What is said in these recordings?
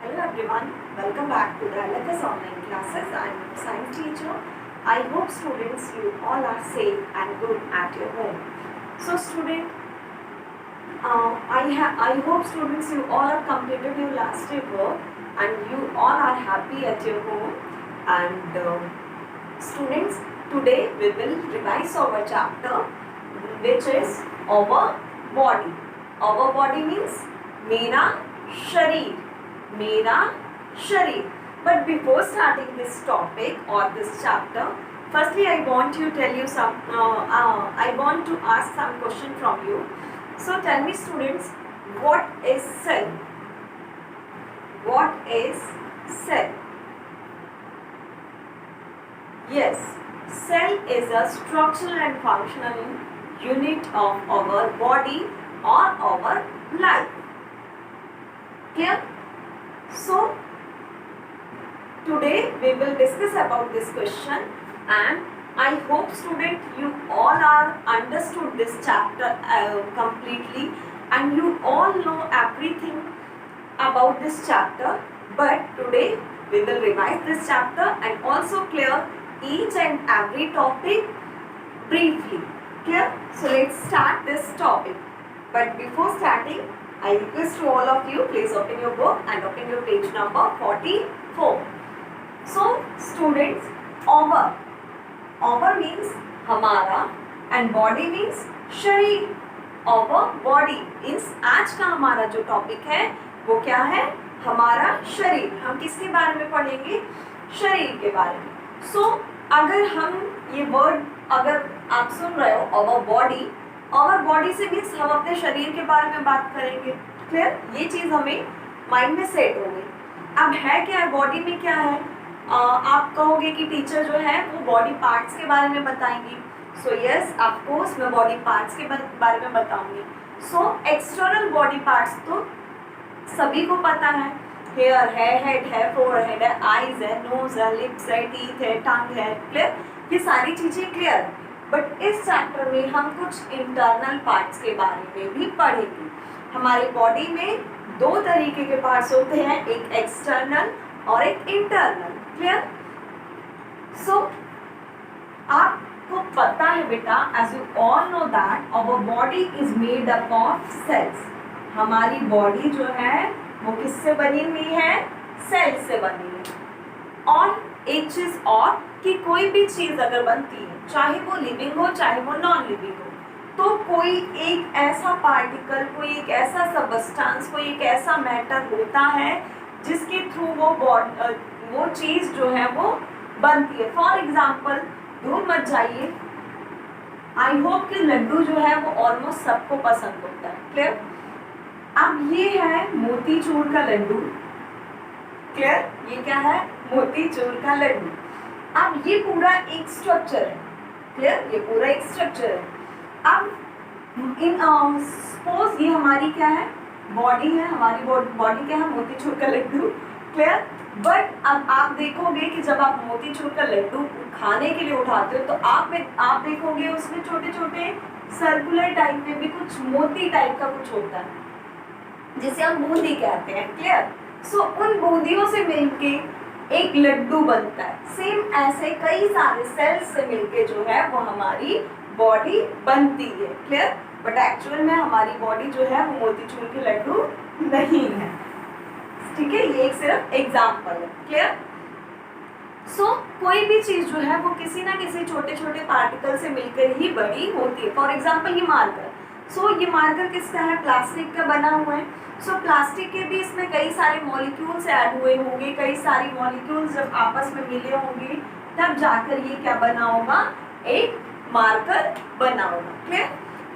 Hello everyone, welcome back to the LFS online classes. I am your science teacher. I hope students you all are safe and good at your home. So student, I hope students you all have completed your last day work and you all are happy at your home. And students, today we will revise our chapter which is our body. Our body means मेरा शरीर, मेरा शरीर. But before starting this topic or this chapter, firstly I want to tell you some. I want to ask some question from you. So tell me, students, what is cell? What is cell? Yes, cell is a structural and functional unit of our body or our life. Clear? So today we will discuss about this question, and I hope student you all are understood this chapter completely and you all know everything about this chapter. But today we will revise this chapter and also clear each and every topic briefly. Clear? So let's start this topic. But before starting, I request to all of you, please open your book and open your page number 44. So students, our means हमारा and body means शरीर. Our body means आज का हमारा जो topic है वो क्या है? हमारा शरीर. हम किसके बारे में पढ़ेंगे? शरीर के बारे में. So अगर हम ये वर्ड अगर आप सुन रहे हो our body से मीन्स हम अपने शरीर के बारे में बात करेंगे. क्लियर? ये चीज हमें माइंड में सेट हो गई. अब है क्या है बॉडी में? क्या है? आप कहोगे कि टीचर जो है वो बॉडी पार्ट्स के बारे में बताएंगी. सो यस, ऑफ कोर्स मैं बॉडी पार्ट्स के बारे में बताऊंगी. सो एक्सटर्नल बॉडी पार्ट्स तो सभी को पता है. हेयर है, हेड है, फोरहेड है, आईज है, नोज है, लिप्स है, टीथ है, टंग है. क्लियर? ये सारी चीजें क्लियर है. बट इस चैप्टर में हम कुछ इंटरनल पार्ट्स के बारे में भी पढ़ेंगे. हमारी बॉडी में दो तरीके के पार्ट्स होते हैं, एक एक्सटर्नल और एक इंटरनल. क्लियर? सो आपको पता है बेटा, as you all know that our body is made up of cells. हमारी बॉडी जो है वो किससे बनी हुई है? सेल से बनी है. और एक चीज और कि कोई भी चीज अगर बनती है, चाहे वो लिविंग हो चाहे वो नॉन लिविंग हो, तो कोई एक ऐसा पार्टिकल, कोई एक ऐसा सबस्टेंस, कोई एक ऐसा मैटर होता है जिसके थ्रू वो चीज जो है वो बनती है. फॉर एग्जाम्पल, दूर मत जाइए, आई होप कि लड्डू जो है वो ऑलमोस्ट सबको पसंद होता है. क्लियर? अब ये है मोतीचूर का लड्डू. क्लियर? ये क्या है? मोतीचूर का लड्डू. अब ये पूरा एक स्ट्रक्चर है. क्लियर? ये पूरा एक स्ट्रक्चर है. अब इन सपोज ये हमारी क्या है? बॉडी है. हमारी बॉडी क्या है? मोतीचूर का लड्डू. क्लियर? बट अब आप देखोगे कि जब आप मोतीचूर का लड्डू खाने के लिए उठाते हो तो आप देखोगे उसमें छोटे छोटे सर्कुलर टाइप में भी कुछ मोती टाइप का कुछ होता है जिसे हम बूंदी कहते हैं. क्लियर? सो उन बूंदियों से मिलके एक लड्डू बनता है. सेम ऐसे कई सारे सेल्स से मिलके जो है वो हमारी बॉडी बनती है. क्लियर? बट एक्चुअल में हमारी बॉडी जो है वो मोतीचूर के लड्डू नहीं है. ठीक है? ये एक सिर्फ एग्जाम्पल है. क्लियर? सो कोई भी चीज जो है वो किसी ना किसी छोटे छोटे पार्टिकल से मिलकर ही बड़ी होती है. फॉर एग्जाम्पल ये मार्कर. सो ये मार्कर किसका है? प्लास्टिक का बना हुआ है. सो प्लास्टिक के भी इसमें कई सारे मॉलिक्यूल्स ऐड हुए होंगे, कई सारे मॉलिक्यूल्स जब आपस में मिले होंगे तब जाकर ये क्या बना होगा? एक मार्कर बना होगा. क्लियर?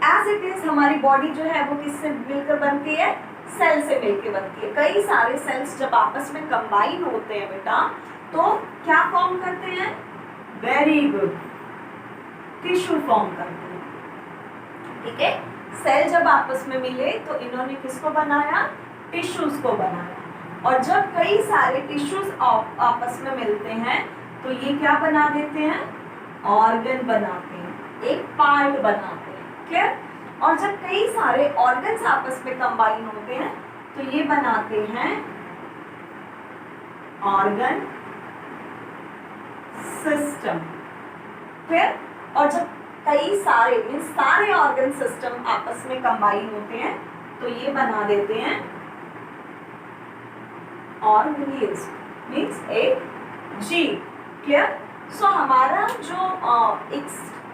एज इट इज हमारी बॉडी जो है वो किससे मिलकर बनती है? सेल से मिलकर बनती है. कई सारे सेल्स जब आपस में कंबाइन होते हैं बेटा तो क्या फॉर्म करते हैं? वेरी गुड, टिश्यू फॉर्म करते हैं. ठीक है? सेल जब आपस में मिले तो इन्होंने किसको बनाया? टिश्यूज को बनाया. और जब कई सारे टिश्यूज आपस में मिलते हैं तो ये क्या बना देते हैं? ऑर्गन बनाते हैं, एक पार्ट बनाते हैं. क्लियर? और जब कई सारे ऑर्गन्स आपस में कंबाइन होते हैं तो ये बनाते हैं ऑर्गन सिस्टम। फिर और जब कई सारे मीन्स सारे ऑर्गन सिस्टम आपस में कंबाइन होते हैं तो ये बना देते हैं ऑर्गेनिज्म, मीन्स एक जीव। क्लियर? सो हमारा जो एक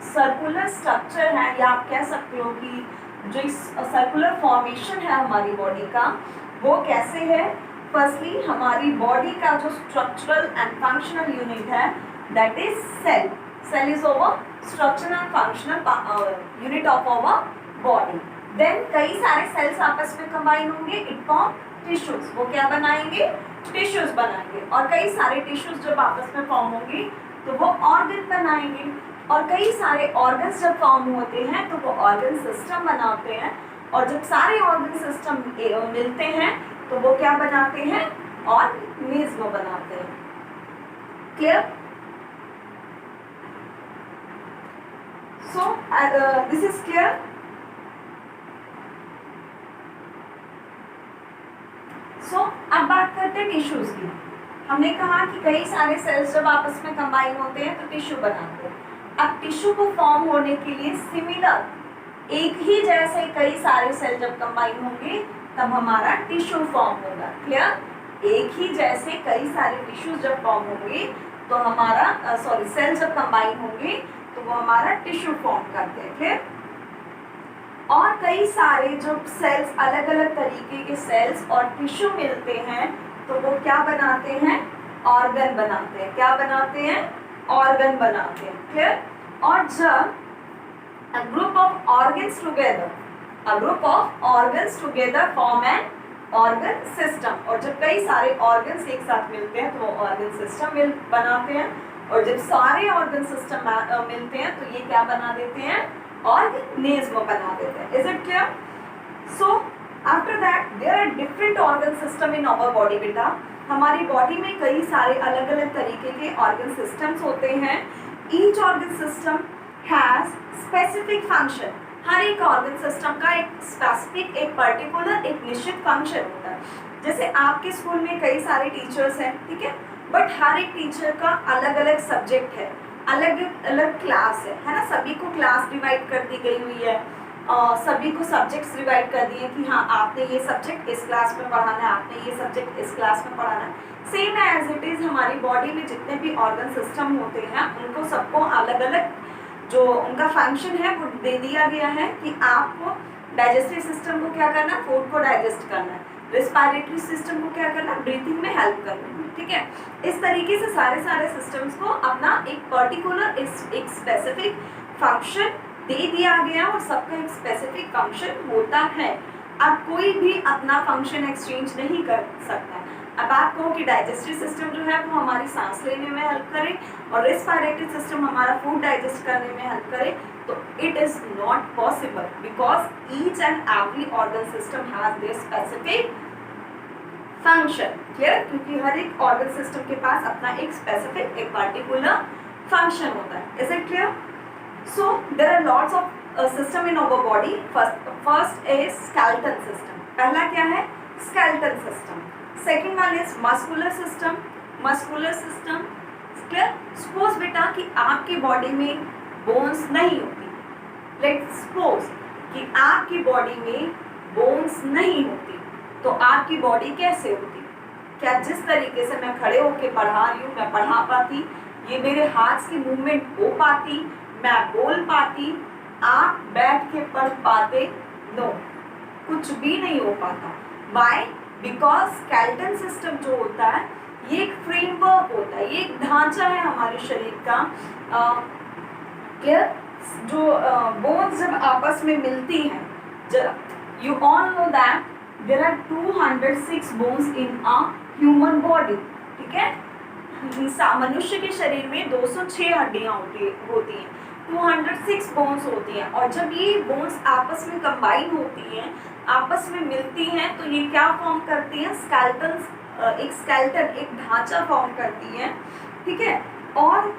सर्कुलर स्ट्रक्चर है, या आप कह सकते हो कि जो सर्कुलर फॉर्मेशन है हमारी बॉडी का, वो कैसे है? फर्स्टली हमारी बॉडी का जो स्ट्रक्चरल एंड फंक्शनल यूनिट है that is cell. Cell is over structural and functional unit of our body. Then कई सारे सेल्स आपस में कंबाइन होंगे, इट फॉर्म टिश्यूज। वो क्या बनाएंगे? टिश्यूज बनाएंगे। और कई सारे टिश्यूज जब आपस में फॉर्म होंगे तो वो ऑर्गन बनाएंगे। और कई सारे ऑर्गन्स जब फॉर्म होते हैं तो वो ऑर्गन सिस्टम बनाते हैं। और जब सारे ऑर्गन सिस्टम मिलते हैं तो वो क्या बनाते हैं? ऑर्गेनिज्म बनाते हैं। Clear? So this is clear? So अब बात करते हैं टिश्यूज की। हमने कहा कि कई सारे सेल्स जब आपस में कंबाइन होते हैं तो टिश्यू बनाते हैं। अब टिश्यू को फॉर्म होने के लिए सिमिलर, एक ही जैसे कई सारे सेल जब कंबाइन होंगे तब हमारा टिश्यू फॉर्म होगा। क्लियर? एक ही जैसे कई सारे टिश्यूज जब फॉर्म होंगे तो हमारा सेल जब कंबाइन होंगे तो वो हमारा टिश्यू फॉर्म करते हैं। क्लियर? और कई सारे जो सेल्स, अलग अलग तरीके के सेल्स और टिश्यू मिलते हैं तो वो क्या बनाते हैं? ऑर्गन बनाते हैं। क्या बनाते हैं? ऑर्गन बनाते हैं। क्लियर? और जब a group of organs together form an organ system। और जब कई सारे ऑर्गन्स एक साथ मिलते हैं तो वो ऑर्गन सिस्टम बनाते हैं। और जब सारे ऑर्गन सिस्टम मिलते हैं तो ये क्या बना देते हैं? ऑर्गेनिज्म बना देते हैं। Is it clear? So after that there are different organ system in our body. बेटा, हमारी बॉडी में कई सारे अलग अलग तरीके के ऑर्गन सिस्टम्स होते हैं। Each organ system has specific function. हर एक ऑर्गन सिस्टम का एक स्पेसिफिक, एक पर्टिकुलर, एक निश्चित फंक्शन होता है। जैसे आपके स्कूल में कई सारे टीचर्स हैं, ठीक है, बट हर एक टीचर का अलग अलग सब्जेक्ट है, अलग अलग क्लास है ना। सभी को क्लास डिवाइड कर दी गई हुई है, सभी को सब्जेक्ट्स डिवाइड कर दिए कि हाँ आपने ये सब्जेक्ट इस क्लास में पढ़ाना है, आपने ये सब्जेक्ट इस क्लास में पढ़ाना है। सेम एज इट इज हमारी बॉडी में जितने भी ऑर्गन सिस्टम होते हैं उनको सबको अलग अलग जो उनका फंक्शन है वो दे दिया गया है कि आपको डाइजेस्टिव सिस्टम को क्या करना है? फूड को डाइजेस्ट करना है। रेस्पिरेटरी सिस्टम को क्या करना? ब्रीथिंग में हेल्प करना है। ठीक है, इस तरीके से सारे सिस्टम्स को अपना एक पर्टिकुलर, एक स्पेसिफिक फंक्शन दे दिया गया और सबका एक स्पेसिफिक फंक्शन होता है। अब कोई भी अपना फंक्शन एक्सचेंज नहीं कर सकता। अब आप कहो कि डाइजेस्टिव सिस्टम जो है वो हमारी सांस लेने में हेल्प करे और रेस्पिरेटरी सिस्टम हमारा फूड डाइजेस्ट करने में हेल्प करे, तो it is not possible because each and every organ system has their specific function. Clear? क्योंकि हर एक ऑर्गन सिस्टम के पास अपना एक स्पेसिफिक, एक पर्टिकुलर फंक्शन होता है। Is it clear? So there are lots of system in our body. First is skeletal system. पहला क्या है? Skeletal system. Second one is muscular system. Muscular system, clear? Suppose बेटा कि आपकी बॉडी में बोन्स नहीं होती, लेट्स सपोज कि आपकी बॉडी में बोन्स नहीं होती, तो आपकी बॉडी कैसे होती? क्या जिस तरीके से मैं खड़े होके पढ़ा रही हूँ मैं पढ़ा पाती, ये मेरे हाथ की मूवमेंट हो पाती, मैं बोल पाती, आप बैठ के पढ़ पाते? नो, कुछ भी नहीं हो पाता। वाई? बिकॉज स्केलेटल सिस्टम जो होता है ये एक फ्रेमवर्क होता है, ये एक ढांचा है हमारे शरीर का। क्लियर? जो बोन्स जब आपस में मिलती हैं, you all know that there are 206 bones in a human body. ठीक है, मनुष्य के शरीर में 206 हड्डियां होती हैं, 206 बोन्स होती हैं। और जब ये बोन्स आपस में कंबाइन होती हैं, आपस में मिलती हैं, तो ये क्या फॉर्म करती हैं? स्केलेटन, एक स्केलेटन, एक ढांचा फॉर्म करती हैं। ठीक है, और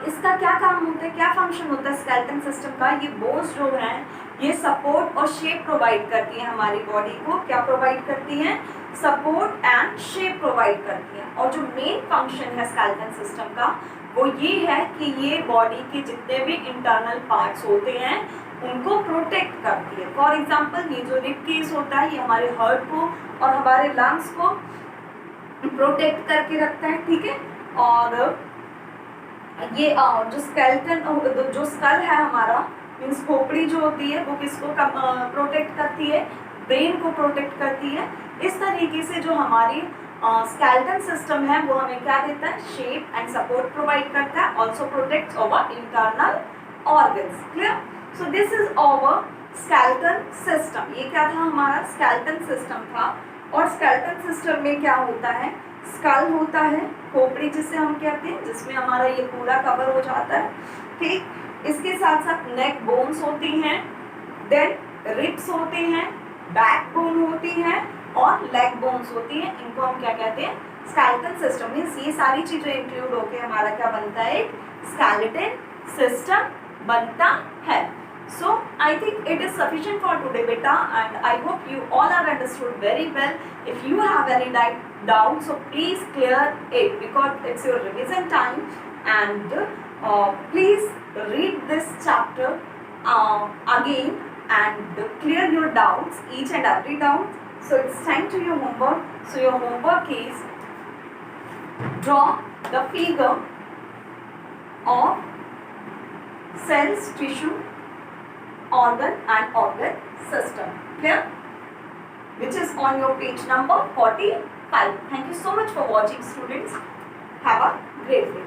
इसका क्या काम होता है, क्या फंक्शन होता है स्केलेटन सिस्टम का? ये बोन्स जो हैं ये सपोर्ट और शेप प्रोवाइड करती हैं हमारी बॉडी को। क्या प्रोवाइड करती हैं? सपोर्ट एंड शेप प्रोवाइड करती है। और जो मेन फंक्शन है स्केलेटन सिस्टम का वो ये है कि ये बॉडी के जितने भी इंटरनल पार्ट्स होते हैं उनको प्रोटेक्ट करती है। फॉर एग्जाम्पल ये जो रिब केस होता है ये हमारे हार्ट को और हमारे लंग्स को प्रोटेक्ट करके रखता है, ठीक है। और ये जो स्केलेटन जो स्कल है हमारा मीन्स खोपड़ी जो होती है वो किसको प्रोटेक्ट करती है, ब्रेन को प्रोटेक्ट करती है। इस तरीके से जो हमारी स्केलेटन सिस्टम है वो हमें क्या देता है, शेप एंड सपोर्ट प्रोवाइड करता है, also protects our internal organs. Clear? So this is our skeleton system. ये क्या था, हमारा स्केलेटन सिस्टम था। और स्केलेटन सिस्टम में क्या होता है, स्कल होता है, खोपड़ी जिसे हम कहते हैं, जिसमें हमारा ये पूरा कवर हो जाता है, ठीक। इसके साथ साथ नेक बोन्स होती हैं, देन रिब्स होते हैं, बैक बोन होती है और लेग बोन्स होती हैं। इनको हम क्या कहते हैं, स्केलेटन सिस्टम। मीन्स ये सारी चीजें इंक्लूड होके हमारा क्या बनता है, एक स्केलेटन सिस्टम बनता है। So I think it is sufficient for today beta, and I hope you all are understood very well. If you have any doubt, so please clear it because it's your revision time, and please read this chapter again and clear your doubts, each and every doubt. So it's time to your homework. So your homework is draw the figure of cells, tissue, organ and organ system. Clear? Which is on your page number 45. Thank you so much for watching, students. Have a great day.